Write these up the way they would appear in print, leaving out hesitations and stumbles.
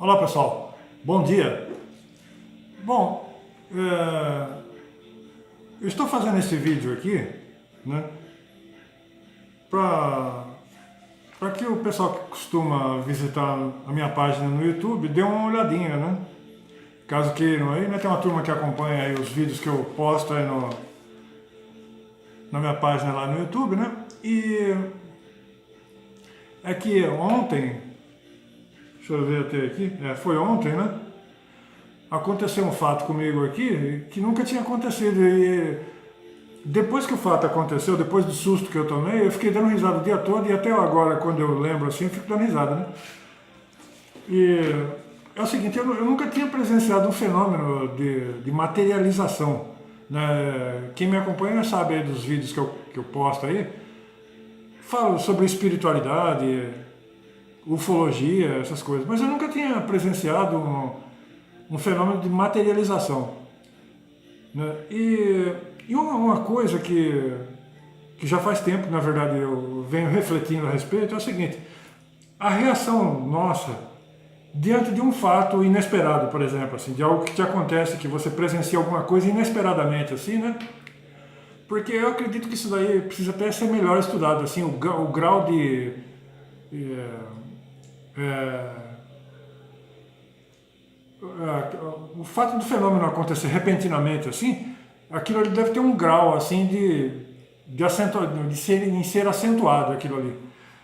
Olá pessoal, bom dia. Bom, eu estou fazendo esse vídeo aqui, né, para que o pessoal que costuma visitar a minha página no YouTube dê uma olhadinha, né? Caso queiram aí, né, tem uma turma que acompanha aí os vídeos que eu posto aí na minha página lá no YouTube, né? E é que ontem, deixa eu ver até aqui, foi ontem, né? Aconteceu um fato comigo aqui que nunca tinha acontecido. E depois que o fato aconteceu, depois do susto que eu tomei, eu fiquei dando risada o dia todo e até agora, quando eu lembro assim, eu fico dando risada, né? E é o seguinte, eu nunca tinha presenciado um fenômeno de materialização, né? Quem me acompanha sabe aí dos vídeos que eu posto aí, falo sobre espiritualidade, ufologia, essas coisas, mas eu nunca tinha presenciado um fenômeno de materialização, né? E uma coisa que já faz tempo, na verdade, eu venho refletindo a respeito, é o seguinte: a reação nossa diante de um fato inesperado, por exemplo, assim, de algo que te acontece, que você presencia alguma coisa inesperadamente, assim, né? Porque eu acredito que isso daí precisa até ser melhor estudado, assim, o grau de o fato do fenômeno acontecer repentinamente assim, aquilo ali deve ter um grau assim de ser acentuado aquilo ali,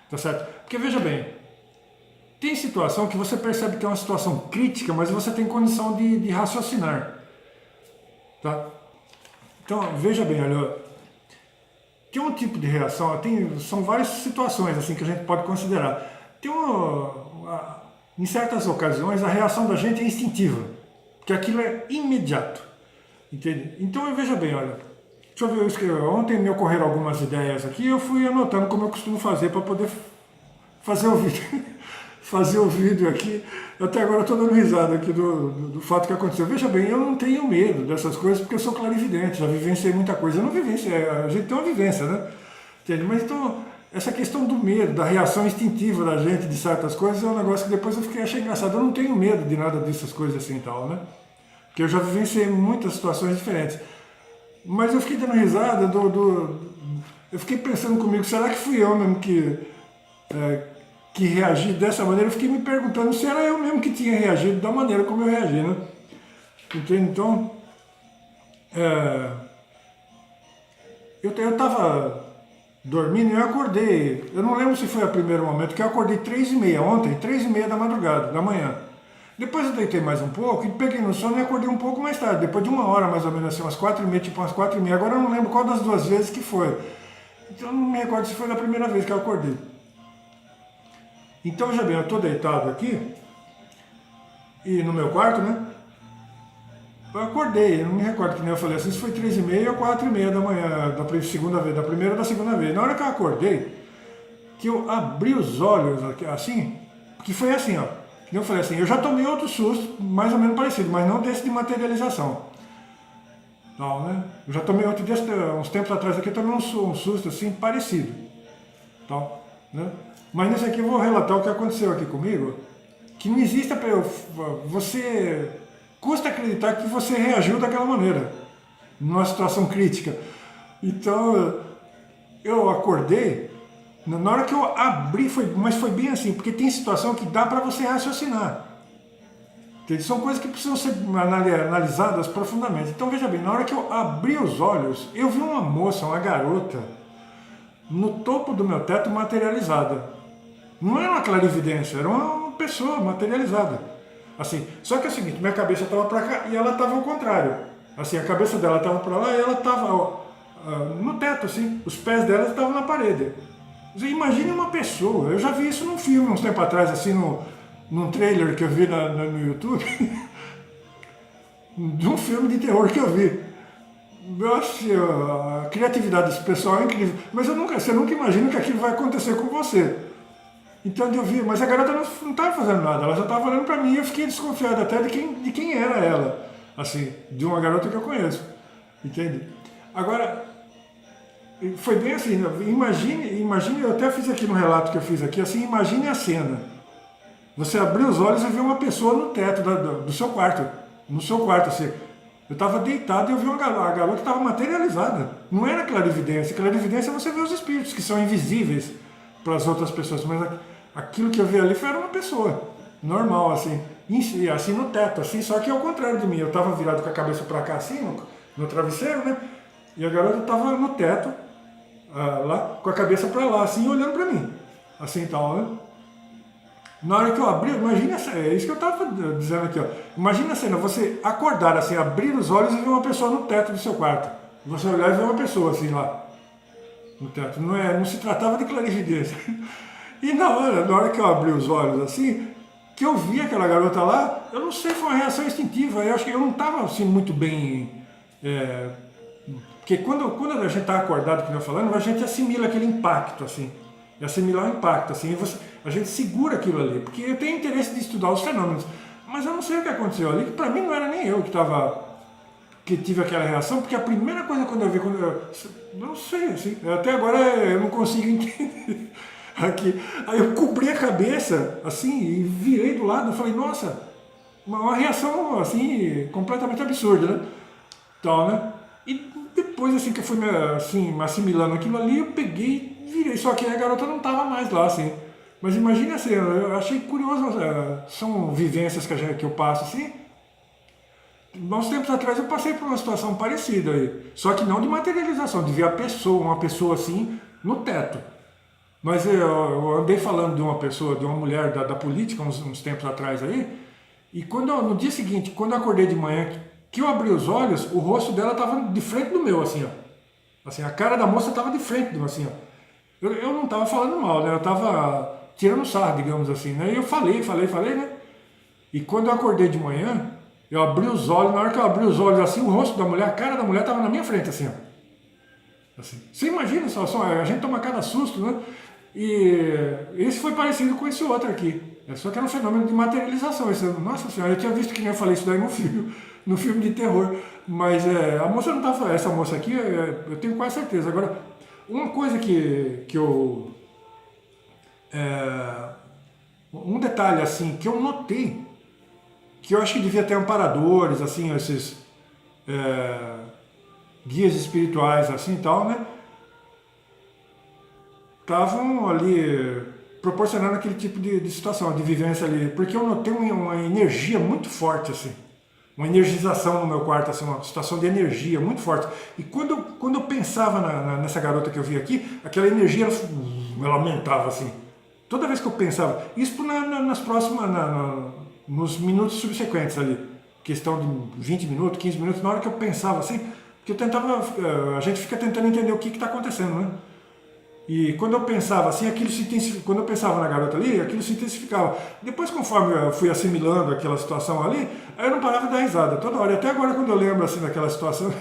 tá certo? Porque veja bem, tem situação que você percebe que é uma situação crítica, mas você tem condição de raciocinar, tá? Então veja bem, olha, tem um tipo de reação, são várias situações assim que a gente pode considerar. Em certas ocasiões a reação da gente é instintiva, porque aquilo é imediato, entende? Então veja bem, olha, deixa eu ver, ontem me ocorreram algumas ideias aqui, eu fui anotando como eu costumo fazer para poder fazer o vídeo, fazer o vídeo aqui. Até agora eu estou dando risada aqui do fato que aconteceu. Veja bem, eu não tenho medo dessas coisas porque eu sou clarividente, já vivenciei muita coisa. Eu não vivenciei, a gente tem uma vivência, né? Entende? Mas então, essa questão do medo, da reação instintiva da gente de certas coisas é um negócio que depois achei engraçado. Eu não tenho medo de nada dessas coisas assim e tal, né? Porque eu já vivenciei muitas situações diferentes. Mas eu fiquei dando risada eu fiquei pensando comigo, será que fui eu mesmo que reagi dessa maneira? Eu fiquei me perguntando se era eu mesmo que tinha reagido da maneira como eu reagi, né? Entende? Então, eu estava dormindo e eu acordei. Eu não lembro se foi o primeiro momento, que eu acordei 3h30 ontem, 3h30 da madrugada, da manhã. Depois eu deitei mais um pouco e peguei no sono e acordei um pouco mais tarde, depois de uma hora mais ou menos assim, umas 4h30, tipo umas 4h30. Agora eu não lembro qual das duas vezes que foi. Então eu não me recordo se foi da primeira vez que eu acordei. Então, já bem, eu estou deitado aqui, e no meu quarto, né? Eu acordei, eu não me recordo que nem eu falei assim, se foi 3h30 ou 4h30 da manhã, da segunda vez, da primeira ou da segunda vez. Na hora que eu acordei, que eu abri os olhos, assim, que foi assim, ó. Eu falei assim, eu já tomei outro susto, mais ou menos parecido, mas não desse de materialização. Não, né? Eu já tomei outro desse, uns tempos atrás aqui, eu tomei um susto assim, parecido. Tal, né? Mas nesse aqui eu vou relatar o que aconteceu aqui comigo, que não existe, você custa acreditar que você reagiu daquela maneira, numa situação crítica. Então, eu acordei, na hora que eu abri, mas foi bem assim, porque tem situação que dá para você raciocinar. São coisas que precisam ser analisadas profundamente. Então veja bem, na hora que eu abri os olhos, eu vi uma moça, uma garota, no topo do meu teto materializada. Não era uma clarividência, era uma pessoa materializada. Assim, só que é o seguinte, minha cabeça estava para cá e ela estava ao contrário. Assim, a cabeça dela estava para lá e ela estava no teto, assim, os pés dela estavam na parede. Você imagine uma pessoa, eu já vi isso num filme uns tempos atrás, assim, num trailer que eu vi no YouTube, de um filme de terror que eu vi. Nossa, a criatividade desse pessoal é incrível, mas você nunca imagina que aquilo vai acontecer com você. Então eu vi, mas a garota não estava fazendo nada, ela já estava olhando para mim e eu fiquei desconfiado até de quem era ela, assim, de uma garota que eu conheço, entende? Agora, foi bem assim, imagine, eu até fiz aqui no relato que eu fiz aqui, assim, imagine a cena. Você abriu os olhos e viu uma pessoa no teto do seu quarto. No seu quarto, assim. Eu estava deitado e eu vi uma garota. A garota estava materializada. Não era clarividência. Clarividência você vê os espíritos, que são invisíveis para as outras pessoas. Mas aquilo que eu vi ali era uma pessoa. Normal, assim. Assim no teto, assim. Só que ao contrário de mim. Eu estava virado com a cabeça para cá, assim, no travesseiro, né? E a garota estava no teto, lá, com a cabeça para lá, assim, olhando para mim. Assim e tal, né? Na hora que eu abri, imagina, é isso que eu estava dizendo aqui, ó. Imagina a cena, você acordar assim, abrir os olhos e ver uma pessoa no teto do seu quarto. Você olhar e ver uma pessoa assim lá, no teto. Não se tratava de clarividência. E na hora que eu abri os olhos assim, que eu vi aquela garota lá, eu não sei, foi uma reação instintiva. Eu acho que eu não estava assim muito bem. Porque quando a gente está acordado, como eu falando, a gente assimila aquele impacto assim. E assimilar o impacto, assim, a gente segura aquilo ali, porque eu tenho interesse de estudar os fenômenos, mas eu não sei o que aconteceu ali, que para mim não era nem eu que tive aquela reação, porque a primeira coisa quando eu vi, eu não sei, assim, até agora eu não consigo entender aqui. Aí eu cobri a cabeça, assim, e virei do lado, e falei, nossa, uma reação, assim, completamente absurda, né? Então, né? E depois, assim, que eu fui assim, assimilando aquilo ali, eu peguei virei, só que a garota não estava mais lá, assim. Mas imagina assim, eu achei curioso, são vivências que eu passo, assim. Uns tempos atrás eu passei por uma situação parecida aí, só que não de materialização, de ver uma pessoa assim, no teto. Mas eu andei falando de uma pessoa, de uma mulher da política, uns tempos atrás aí, e no dia seguinte, quando eu acordei de manhã, que eu abri os olhos, o rosto dela estava de frente do meu, assim, ó. Assim, a cara da moça estava de frente do meu, assim, ó. Eu não estava falando mal, né? Eu estava tirando sarro, digamos assim, né? E eu falei, né? E quando eu acordei de manhã, eu abri os olhos, na hora que eu abri os olhos assim, o rosto da mulher, a cara da mulher estava na minha frente, assim, ó. Assim. Você imagina só, a gente toma cada susto, né? E esse foi parecido com esse outro aqui. Só que era um fenômeno de materialização. Nossa senhora, eu tinha visto que nem eu falei isso daí no filme de terror. Mas a moça não estava. Essa moça aqui, eu tenho quase certeza. Agora, uma coisa que eu. Um detalhe assim que eu notei, que eu acho que devia ter amparadores, assim, esses guias espirituais assim e tal, né? Estavam ali proporcionando aquele tipo de situação, de vivência ali, porque eu notei uma energia muito forte, assim, uma energização no meu quarto, assim, uma situação de energia muito forte. E quando eu pensava nessa garota que eu vi aqui, aquela energia, ela aumentava, assim. Toda vez que eu pensava, isso nas próximas, nos minutos subsequentes ali, questão de 20 minutos, 15 minutos, na hora que eu pensava assim, porque eu tentava, a gente fica tentando entender o que está acontecendo, né? E quando eu pensava assim, aquilo se intensificava. Quando eu pensava na garota ali, aquilo se intensificava. Depois, conforme eu fui assimilando aquela situação ali, aí eu não parava de dar risada toda hora. E até agora, quando eu lembro assim daquela situação,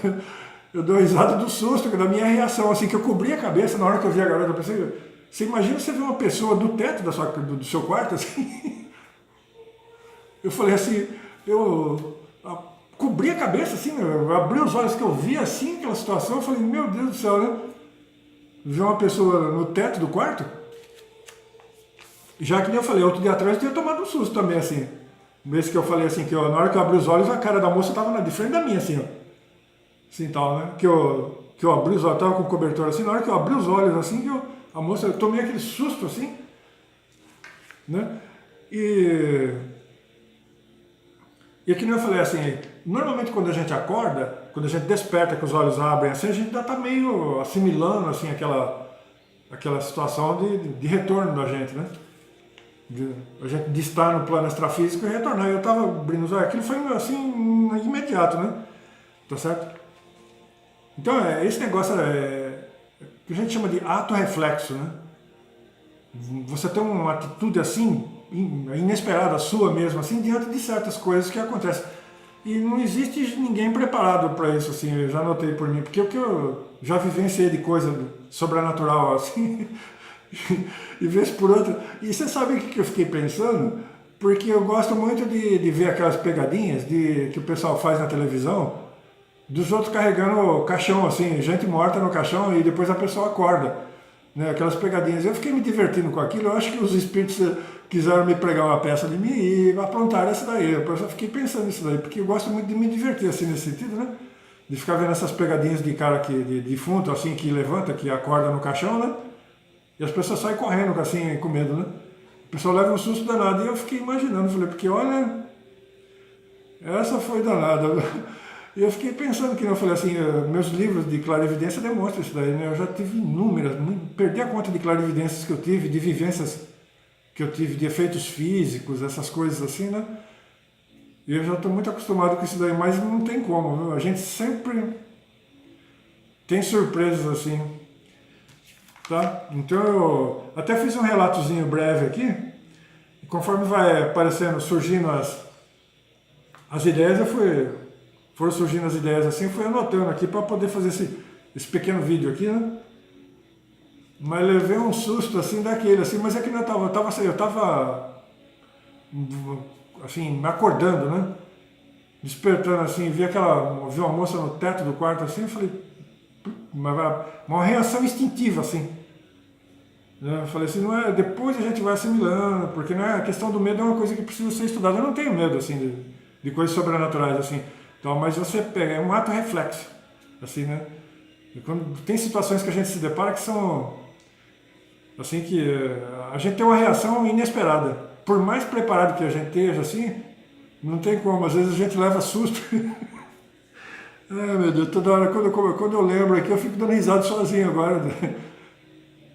eu dou risada do susto, da minha reação, assim, que eu cobri a cabeça na hora que eu vi a garota. Eu pensei, você imagina você ver uma pessoa do teto do seu quarto, assim? Eu falei assim, eu cobri a cabeça, assim, eu abri os olhos que eu vi assim, aquela situação, eu falei, meu Deus do céu, né? Ver uma pessoa no teto do quarto, já que nem eu falei, outro dia atrás eu tinha tomado um susto também, assim. Esse que eu falei assim, que na hora que eu abri os olhos, a cara da moça estava de frente da minha, assim, ó. Assim, tal, né? Que eu abri os olhos, estava com o cobertor assim, na hora que eu abri os olhos, assim, a moça, eu tomei aquele susto, assim, né? E que nem eu falei, assim, normalmente quando a gente acorda, quando a gente desperta, que os olhos abrem assim, a gente já está meio assimilando assim, aquela situação de retorno da gente, né? A gente de estar no plano extrafísico e retornar. Eu estava abrindo os olhos, aquilo foi assim, imediato, né? Tá certo? Então, esse negócio que a gente chama de ato reflexo, né? Você tem uma atitude assim, inesperada sua mesmo, assim, diante de certas coisas que acontecem. E não existe ninguém preparado para isso, assim, eu já notei por mim, porque o que eu já vivenciei de coisa sobrenatural, assim, e vez por outra. E você sabe o que eu fiquei pensando? Porque eu gosto muito de ver aquelas pegadinhas que o pessoal faz na televisão, dos outros carregando caixão, assim, gente morta no caixão e depois a pessoa acorda. Né, aquelas pegadinhas. Eu fiquei me divertindo com aquilo, eu acho que os espíritos quiseram me pregar uma peça de mim e aprontaram essa daí. Eu só fiquei pensando nisso daí, porque eu gosto muito de me divertir assim nesse sentido, né? De ficar vendo essas pegadinhas de cara que, de defunto, assim, que levanta, que acorda no caixão, né? E as pessoas saem correndo, assim, com medo, né? O pessoal leva um susto danado. E eu fiquei imaginando, falei, porque olha, essa foi danada. E eu fiquei pensando que, eu falei assim, meus livros de clarividência demonstram isso daí, né? Eu já tive inúmeras, perdi a conta de clarividências que eu tive, de vivências que eu tive, de efeitos físicos, essas coisas assim, né? E eu já estou muito acostumado com isso daí, mas não tem como, viu? A gente sempre tem surpresas assim, tá? Então eu até fiz um relatozinho breve aqui, e conforme vai aparecendo, surgindo as ideias, foram surgindo as ideias assim, eu fui anotando aqui para poder fazer esse pequeno vídeo aqui, né? Mas levei um susto assim daquele, assim, mas é que eu tava assim, me acordando, né? Despertando assim, vi uma moça no teto do quarto assim, eu falei, uma reação instintiva assim. Eu falei assim, não é, depois a gente vai assimilando, porque não é, a questão do medo é uma coisa que precisa ser estudada. Eu não tenho medo assim de coisas sobrenaturais assim. Então, mas você pega, é um ato reflexo, assim, né? E quando tem situações que a gente se depara que são assim que a gente tem uma reação inesperada. Por mais preparado que a gente esteja assim, não tem como, às vezes a gente leva susto. Ai meu Deus, toda hora quando eu lembro aqui eu fico dando risada sozinho agora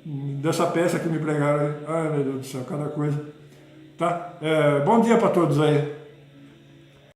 dessa peça que me pregaram aí. Ai meu Deus do céu, cada coisa. Tá? Bom dia para todos aí.